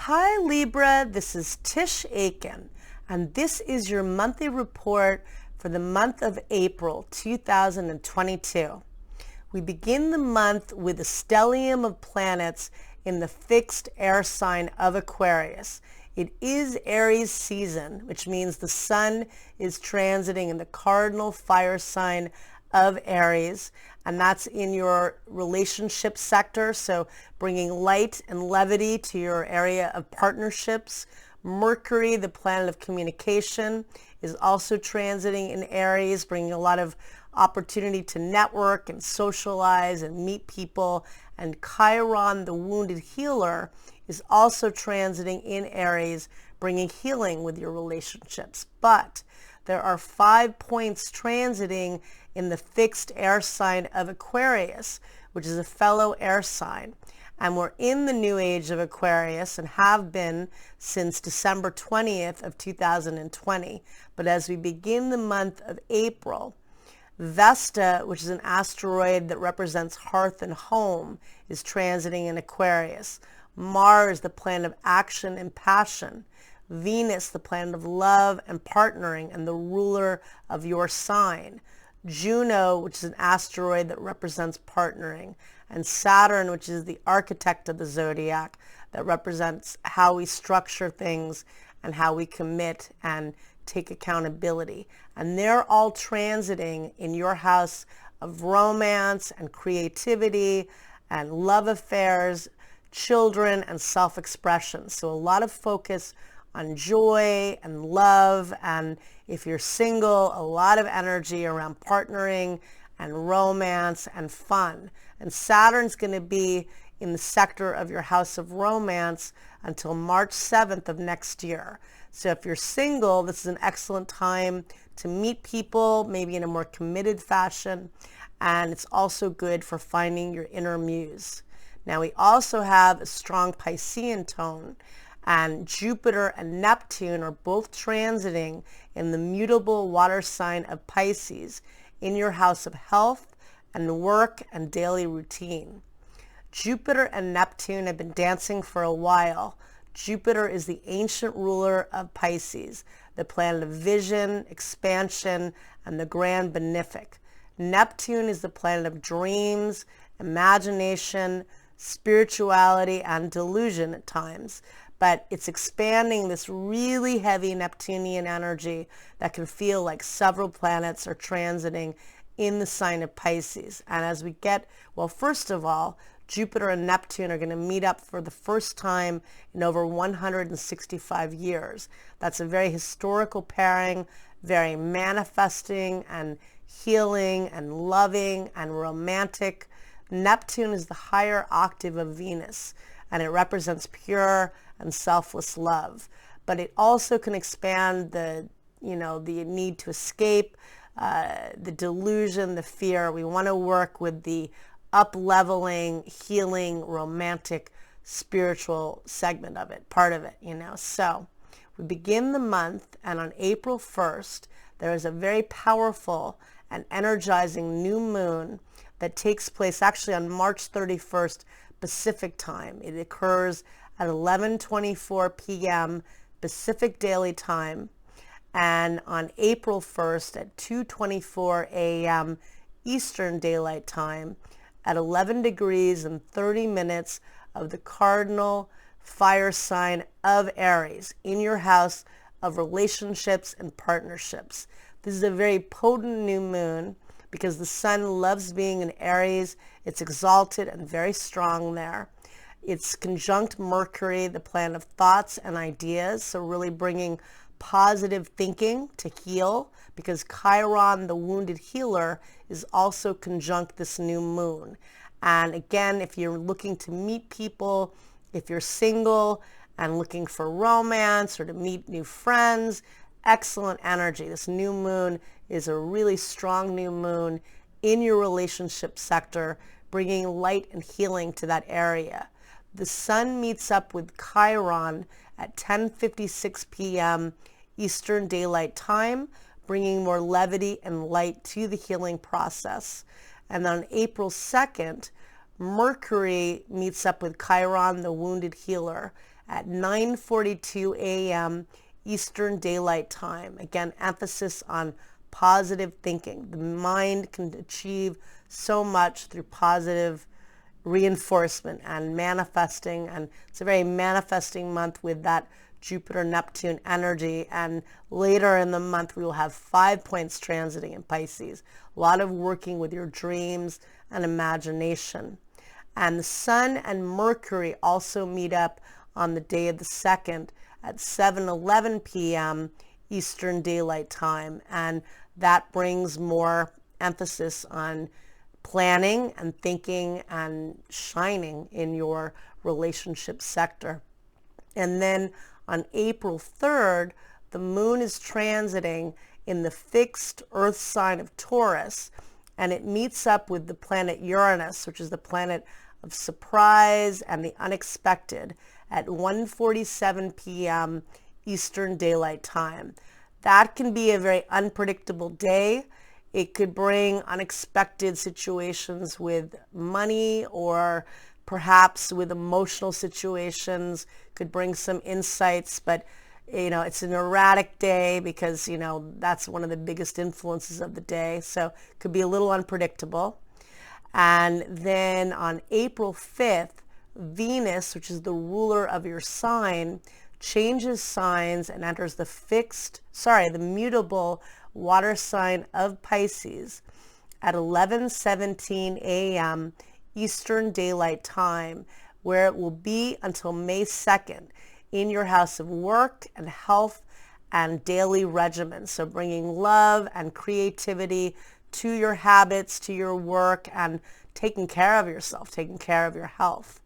Hi Libra, this is Tisch Aitken, and this is your monthly report for the month of April 2022. We begin the month with a stellium of planets in the fixed air sign of Aquarius. It is Aries season, which means the sun is transiting in the cardinal fire sign of Aries, and that's in your relationship sector, so bringing light and levity to your area of partnerships. Mercury, the planet of communication, is also transiting in Aries, bringing a lot of opportunity to network and socialize and meet people. And Chiron, the wounded healer, is also transiting in Aries, bringing healing with your relationships. But there are 5 points transiting in the fixed air sign of Aquarius, which is a fellow air sign. And we're in the new age of Aquarius and have been since December 20th of 2020. But as we begin the month of April, Vesta, which is an asteroid that represents hearth and home, is transiting in Aquarius. Mars, the planet of action and passion. Venus, the planet of love and partnering and the ruler of your sign. Juno, which is an asteroid that represents partnering. And Saturn, which is the architect of the zodiac, that represents how we structure things and how we commit and take accountability. And they're all transiting in your house of romance and creativity and love affairs, children, and self-expression. So a lot of focus on joy and love, and if you're single, a lot of energy around partnering and romance and fun. And Saturn's going to be in the sector of your house of romance until March 7th of next year. So if you're single, this is an excellent time to meet people, maybe in a more committed fashion, and it's also good for finding your inner muse. Now we also have a strong Piscean tone, and Jupiter and Neptune are both transiting in the mutable water sign of Pisces in your house of health and work and daily routine. Jupiter and Neptune have been dancing for a while. Jupiter is the ancient ruler of Pisces, the planet of vision, expansion, and the grand benefic. Neptune is the planet of dreams, imagination, spirituality, and delusion at times. But it's expanding this really heavy Neptunian energy that can feel like several planets are transiting in the sign of Pisces. And as we get, well, first of all, Jupiter and Neptune are going to meet up for the first time in over 165 years. That's a very historical pairing, very manifesting and healing and loving and romantic. Neptune is the higher octave of Venus, and it represents pure and selfless love. But it also can expand the need to escape, the delusion, the fear. We want to work with the up-leveling, healing, romantic, spiritual segment of it, part of it, So we begin the month, and on April 1st, there is a very powerful and energizing new moon that takes place actually on March 31st Pacific time. It occurs at 11:24 p.m. Pacific Daily Time, and on April 1st at 2:24 a.m. Eastern Daylight Time at 11 degrees and 30 minutes of the cardinal fire sign of Aries in your house of relationships and partnerships. This is a very potent new moon because the sun loves being in Aries. It's exalted and very strong there. It's conjunct Mercury, the planet of thoughts and ideas, so really bringing positive thinking to heal, because Chiron, the wounded healer, is also conjunct this new moon. And again, if you're looking to meet people, if you're single and looking for romance or to meet new friends, excellent energy. This new moon is a really strong new moon in your relationship sector, bringing light and healing to that area. The sun meets up with Chiron at 10:56 p.m. Eastern Daylight Time, bringing more levity and light to the healing process. And on April 2nd, Mercury meets up with Chiron, the wounded healer, at 9:42 a.m. Eastern Daylight Time. Again, emphasis on positive thinking. The mind can achieve so much through positive reinforcement and manifesting, and it's a very manifesting month with that Jupiter-Neptune energy. And later in the month we will have 5 points transiting in Pisces. A lot of working with your dreams and imagination. And the Sun and Mercury also meet up on the day of the 2nd at 7:11 p.m. Eastern Daylight Time, and that brings more emphasis on planning and thinking and shining in your relationship sector. And then on April 3rd, the moon is transiting in the fixed Earth sign of Taurus, and it meets up with the planet Uranus, which is the planet of surprise and the unexpected, at 1:47 p.m. Eastern Daylight Time. That can be a very unpredictable day. It could bring unexpected situations with money, or perhaps with emotional situations, could bring some insights, but it's an erratic day because, that's one of the biggest influences of the day. So it could be a little unpredictable. And then on April 5th, Venus, which is the ruler of your sign, changes signs and enters the mutable water sign of Pisces at 11:17 a.m. Eastern Daylight Time, where it will be until May 2nd in your house of work and health and daily regimen. So bringing love and creativity to your habits, to your work, and taking care of yourself, taking care of your health.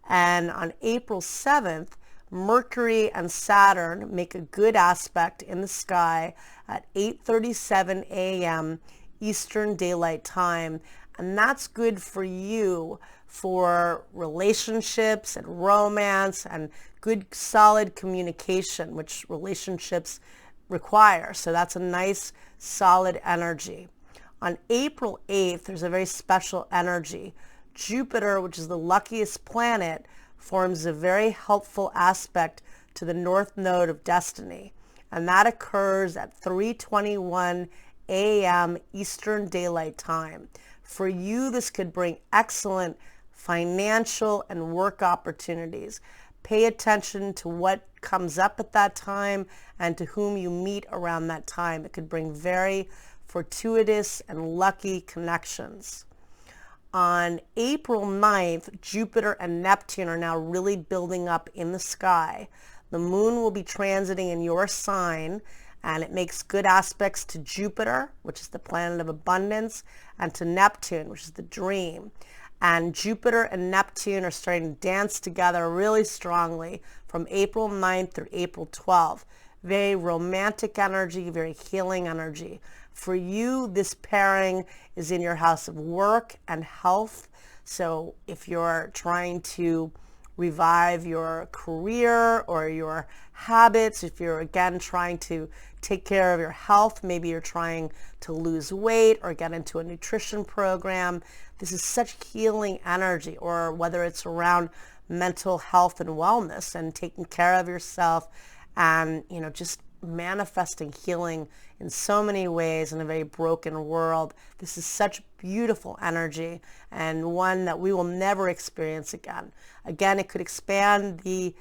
And on April 7th, Mercury and Saturn make a good aspect in the sky at 8:37 a.m. Eastern Daylight Time. And that's good for you for relationships and romance and good solid communication, which relationships require. So that's a nice solid energy. On April 8th, there's a very special energy. Jupiter, which is the luckiest planet, forms a very helpful aspect to the North Node of Destiny. And that occurs at 3:21 a.m. Eastern Daylight Time. For you, this could bring excellent financial and work opportunities. Pay attention to what comes up at that time and to whom you meet around that time. It could bring very fortuitous and lucky connections. On April 9th, Jupiter and Neptune are now really building up in the sky. The moon will be transiting in your sign, and it makes good aspects to Jupiter, which is the planet of abundance, and to Neptune, which is the dream. And Jupiter and Neptune are starting to dance together really strongly from April 9th through April 12th. Very romantic energy, very healing energy. For you, this pairing is in your house of work and health. So if you're trying to revive your career or your habits, if you're again trying to take care of your health, maybe you're trying to lose weight or get into a nutrition program, this is such healing energy. Or whether it's around mental health and wellness and taking care of yourself and just manifesting healing in so many ways in a very broken world. This is such beautiful energy, and one that we will never experience again. Again, it could expand the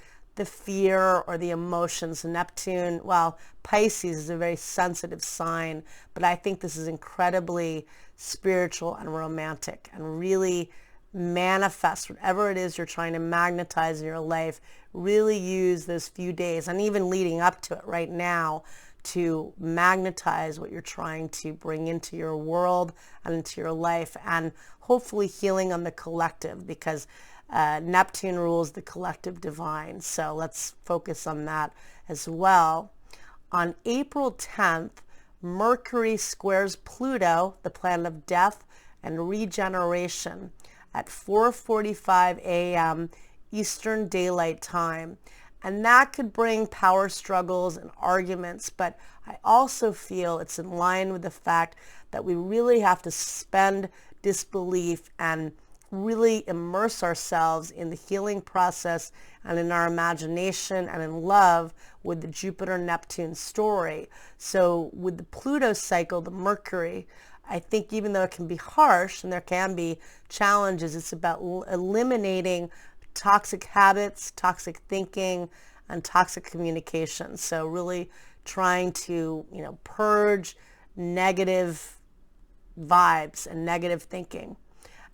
fear or the emotions. Neptune, well, Pisces is a very sensitive sign, but I think this is incredibly spiritual and romantic, and really manifest whatever it is you're trying to magnetize in your life. Really use those few days and even leading up to it right now to magnetize what you're trying to bring into your world and into your life, and hopefully healing on the collective, because Neptune rules the collective divine. So let's focus on that as well. On April 10th, Mercury squares Pluto, the planet of death and regeneration, at 4:45 a.m. Eastern Daylight Time. And that could bring power struggles and arguments, but I also feel it's in line with the fact that we really have to suspend disbelief and really immerse ourselves in the healing process and in our imagination and in love with the Jupiter-Neptune story. So with the Pluto cycle, the Mercury, I think even though it can be harsh and there can be challenges, it's about eliminating toxic habits, toxic thinking, and toxic communication. So really trying to, purge negative vibes and negative thinking.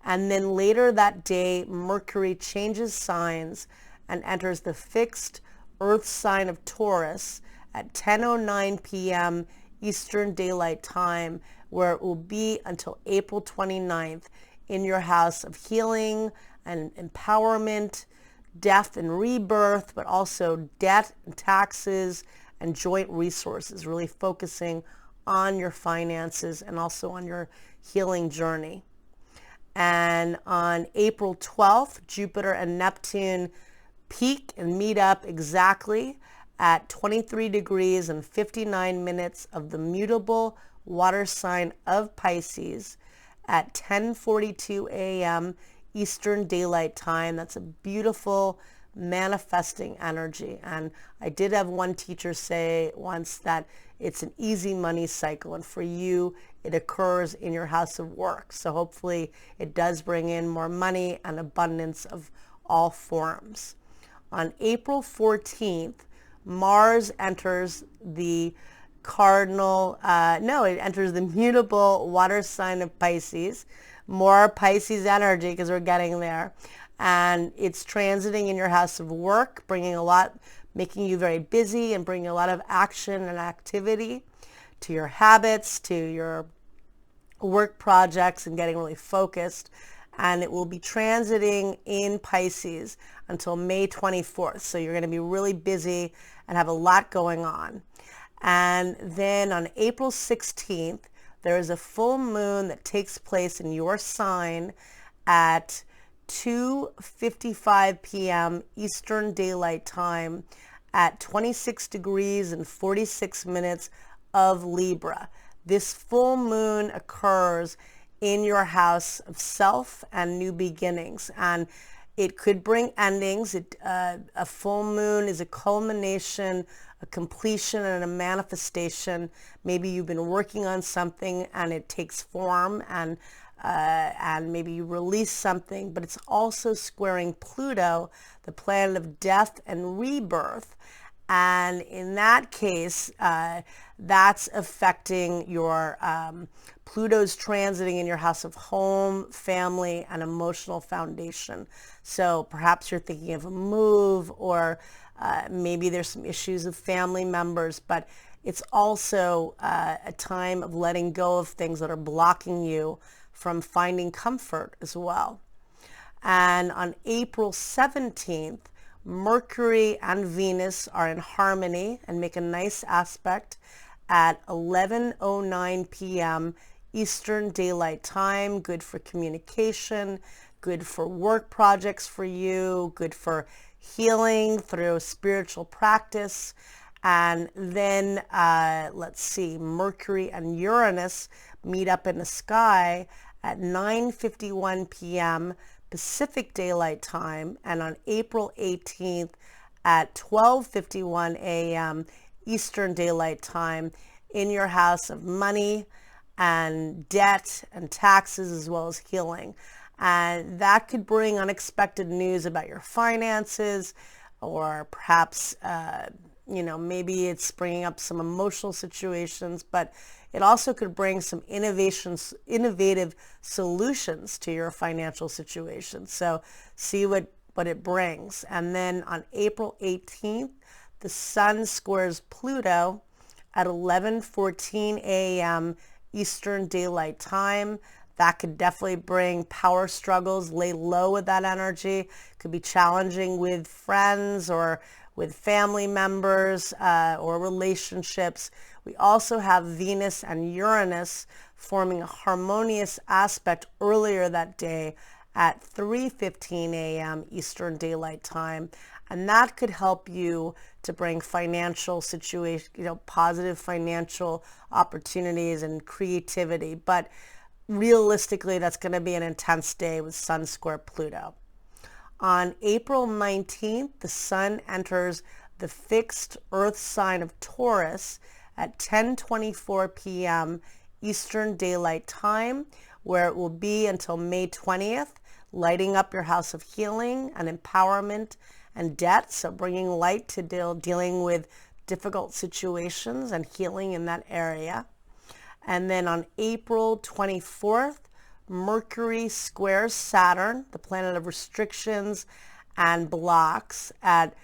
And then later that day, Mercury changes signs and enters the fixed Earth sign of Taurus at 10:09 p.m. Eastern Daylight Time, where it will be until April 29th in your house of healing and empowerment, death and rebirth, but also debt and taxes and joint resources, really focusing on your finances and also on your healing journey. And on April 12th, Jupiter and Neptune peak and meet up exactly at 23 degrees and 59 minutes of the mutable water sign of Pisces at 10:42 a.m. Eastern Daylight Time. That's a beautiful manifesting energy. And I did have one teacher say once that it's an easy money cycle, and for you it occurs in your house of work. So hopefully it does bring in more money and abundance of all forms. On April 14th, Mars enters the it enters the mutable water sign of Pisces. More Pisces energy because we're getting there. And it's transiting in your house of work, making you very busy and bringing a lot of action and activity to your habits, to your work projects, and getting really focused. And it will be transiting in Pisces until May 24th. So you're going to be really busy and have a lot going on. And then on April 16th, there is a full moon that takes place in your sign at 2:55 p.m. Eastern Daylight Time at 26 degrees and 46 minutes of Libra. This full moon occurs in your house of self and new beginnings, and it could bring endings. A full moon is a culmination, a completion, and a manifestation. Maybe you've been working on something and it takes form, and maybe you release something, but it's also squaring Pluto, the planet of death and rebirth. And in that case, that's affecting your Pluto's transiting in your house of home, family, and emotional foundation. So perhaps you're thinking of a move, or maybe there's some issues with family members, but it's also a time of letting go of things that are blocking you from finding comfort as well. And on April 17th, Mercury and Venus are in harmony and make a nice aspect at 11:09 p.m. Eastern Daylight Time. Good for communication, good for work projects for you, good for healing through spiritual practice. And then, Mercury and Uranus meet up in the sky at 9:51 p.m. Pacific Daylight Time, and on April 18th at 12:51 a.m. Eastern Daylight Time in your house of money and debt and taxes, as well as healing. And that could bring unexpected news about your finances, or perhaps, maybe it's bringing up some emotional situations, but it also could bring some innovative solutions to your financial situation. So see what it brings. And then on April 18th, the sun squares Pluto at 11:14 a.m. Eastern Daylight Time. That could definitely bring power struggles. Lay low with that energy. Could be challenging with friends or with family members or relationships. We also have Venus and Uranus forming a harmonious aspect earlier that day at 3:15 a.m. Eastern Daylight Time. And that could help you to bring financial situation, positive financial opportunities and creativity. But realistically, that's going to be an intense day with Sun square Pluto. On April 19th, the Sun enters the fixed Earth sign of Taurus at 10:24 p.m. Eastern Daylight Time, where it will be until May 20th, lighting up your house of healing and empowerment and debt, so bringing light to dealing with difficult situations and healing in that area. And then on April 24th, Mercury squares Saturn, the planet of restrictions and blocks, at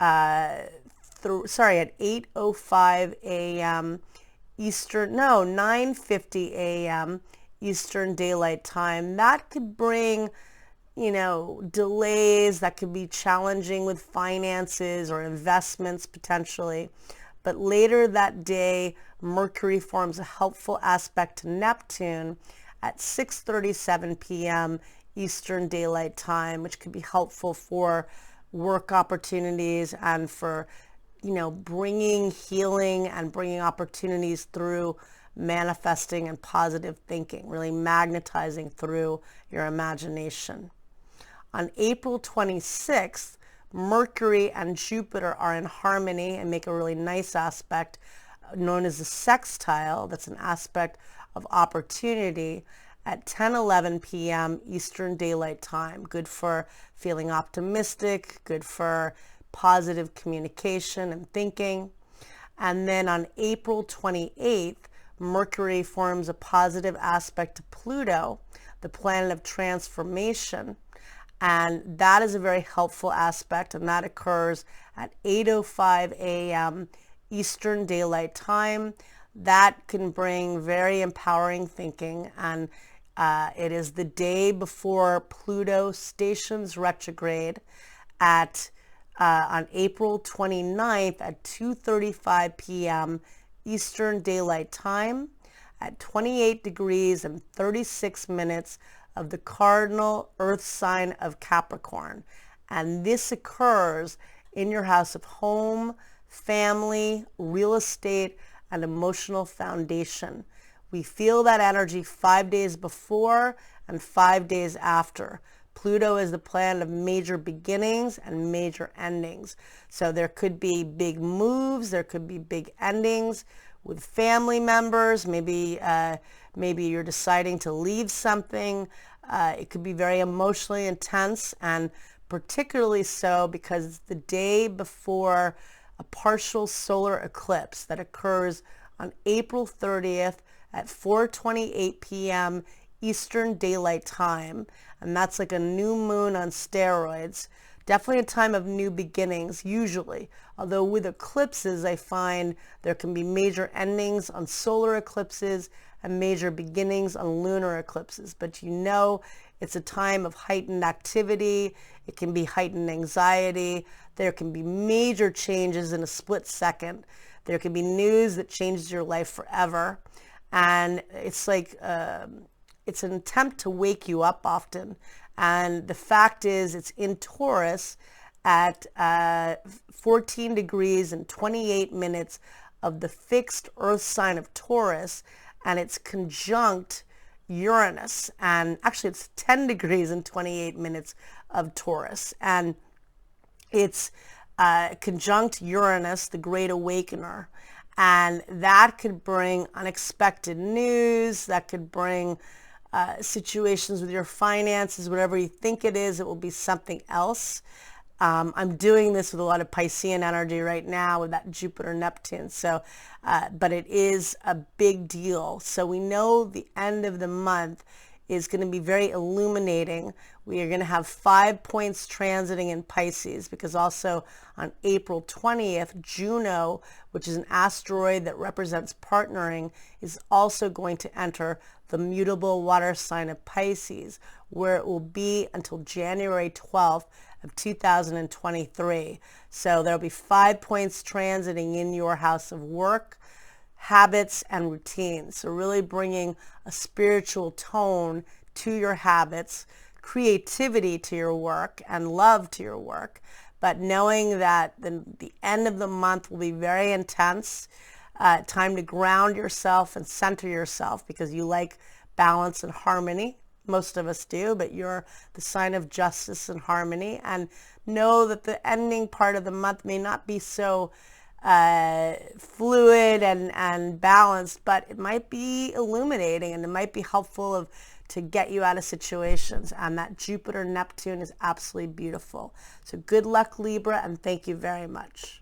8:05 a.m. Eastern, no, 9:50 a.m. Eastern Daylight Time. That could bring, delays, that could be challenging with finances or investments potentially. But later that day, Mercury forms a helpful aspect to Neptune at 6:37 p.m. Eastern Daylight Time, which could be helpful for work opportunities and for, bringing healing and bringing opportunities through manifesting and positive thinking, really magnetizing through your imagination. On April 26th, Mercury and Jupiter are in harmony and make a really nice aspect known as a sextile. That's an aspect of opportunity at 10:11 p.m. Eastern Daylight Time. Good for feeling optimistic, good for positive communication and thinking. And then on April 28th, Mercury forms a positive aspect to Pluto, the planet of transformation. And that is a very helpful aspect, and that occurs at 8:05 a.m. Eastern Daylight Time. That can bring very empowering thinking, and it is the day before Pluto stations retrograde on April 29th at 2:35 p.m. Eastern Daylight Time at 28 degrees and 36 minutes of the cardinal Earth sign of Capricorn. And this occurs in your house of home, family, real estate, and emotional foundation. We feel that energy 5 days before and 5 days after. Pluto is the planet of major beginnings and major endings. So there could be big moves, there could be big endings with family members. Maybe you're deciding to leave something. It could be very emotionally intense, and particularly so because it's the day before a partial solar eclipse that occurs on April 30th at 4:28 p.m. Eastern Daylight Time. And that's like a new moon on steroids. Definitely a time of new beginnings, usually. Although with eclipses, I find there can be major endings on solar eclipses and major beginnings on lunar eclipses. But it's a time of heightened activity. It can be heightened anxiety. There can be major changes in a split second. There can be news that changes your life forever. And it's like, it's an attempt to wake you up often. And the fact is, it's in Taurus at 14 degrees and 28 minutes of the fixed Earth sign of Taurus, and it's conjunct Uranus. And actually, it's 10 degrees and 28 minutes of Taurus. And it's conjunct Uranus, the Great Awakener. And that could bring unexpected news, that could bring situations with your finances, whatever you think it is, it will be something else. I'm doing this with a lot of Piscean energy right now with that Jupiter-Neptune. So, but it is a big deal. So we know the end of the month is going to be very illuminating. We are going to have 5 points transiting in Pisces, because also on April 20th, Juno, which is an asteroid that represents partnering, is also going to enter the mutable water sign of Pisces, where it will be until January 12th of 2023. So there'll be 5 points transiting in your house of work, habits, and routines. So really bringing a spiritual tone to your habits, creativity to your work, and love to your work. But knowing that the end of the month will be very intense, time to ground yourself and center yourself, because you like balance and harmony. Most of us do, but you're the sign of justice and harmony. And know that the ending part of the month may not be so fluid and balanced, but it might be illuminating, and it might be helpful to get you out of situations. And that Jupiter-Neptune is absolutely beautiful. So good luck, Libra, and thank you very much.